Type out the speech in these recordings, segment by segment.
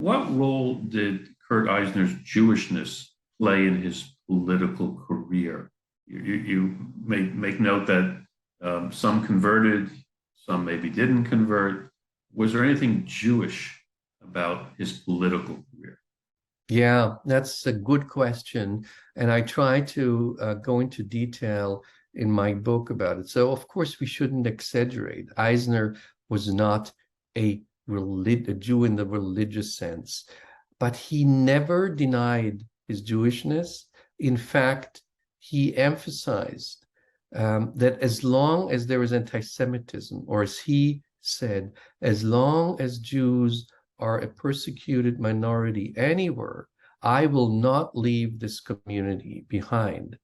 what role did Kurt Eisner's Jewishness play in his political career? You make note that some converted, some maybe didn't convert. Was there anything Jewish about his political career? Yeah, that's a good question. And I try to go into detail in my book about it. So, of course, we shouldn't exaggerate. Eisner was not a Jew in the religious sense, but he never denied his Jewishness. In fact, he emphasized that as long as there is anti-Semitism, or as he said, as long as Jews are a persecuted minority anywhere, I will not leave this community behind.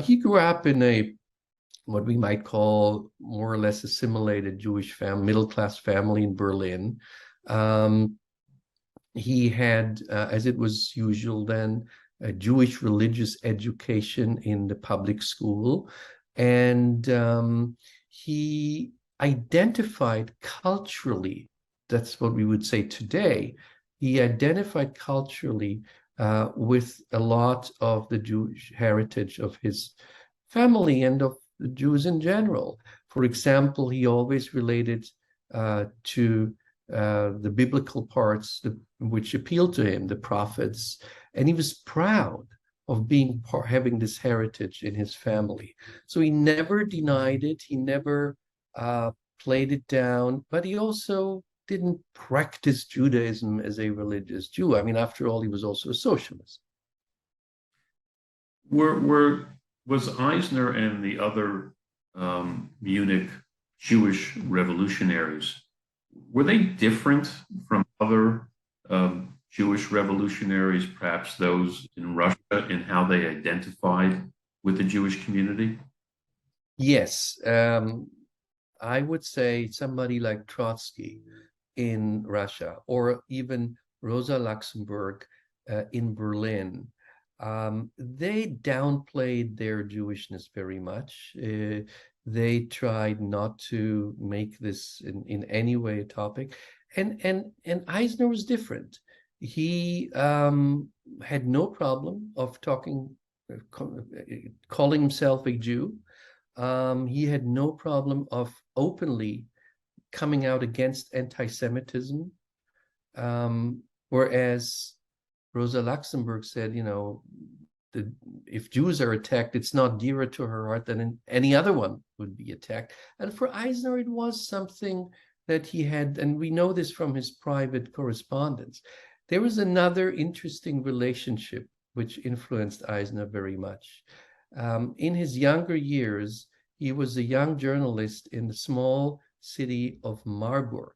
He grew up in what we might call more or less assimilated Jewish family, middle-class family in Berlin. He had, as it was usual then, a Jewish religious education in the public school. And he identified culturally, that's what we would say today, he identified culturally with a lot of the Jewish heritage of his family and of the Jews in general. For example, he always related to the biblical parts which appealed to him, the prophets, and he was proud of having this heritage in his family. So he never denied it, he never played it down, but he also didn't practice Judaism as a religious Jew. I mean, after all, he was also a socialist. Was Eisner and the other Munich Jewish revolutionaries, were they different from other Jewish revolutionaries, perhaps those in Russia, in how they identified with the Jewish community? Yes, I would say somebody like Trotsky in Russia, or even Rosa Luxemburg in Berlin. They downplayed their Jewishness very much. They tried not to make this in any way a topic. And Eisner was different. He had no problem of calling himself a Jew. He had no problem of openly coming out against anti-Semitism, whereas Rosa Luxemburg said, if Jews are attacked, it's not dearer to her heart than any other one would be attacked. And for Eisner, it was something that he had, and we know this from his private correspondence. There was another interesting relationship which influenced Eisner very much. In his younger years, he was a young journalist in the small city of Marburg.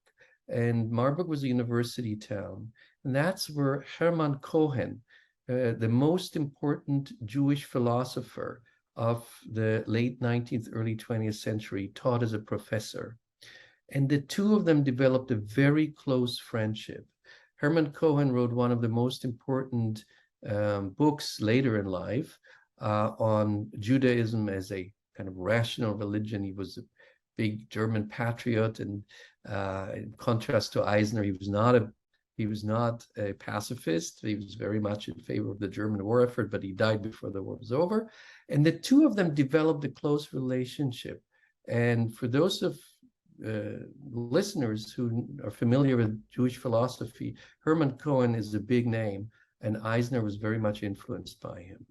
And Marburg was a university town. And that's where Hermann Cohen, the most important Jewish philosopher of the late 19th, early 20th century, taught as a professor. And the two of them developed a very close friendship. Hermann Cohen wrote one of the most important books later in life on Judaism as a kind of rational religion. He was a big German patriot, and in contrast to Eisner, he was not a pacifist. He was very much in favor of the German war effort, but he died before the war was over. And the two of them developed a close relationship. And for those of listeners who are familiar with Jewish philosophy, Hermann Cohen is a big name, and Eisner was very much influenced by him.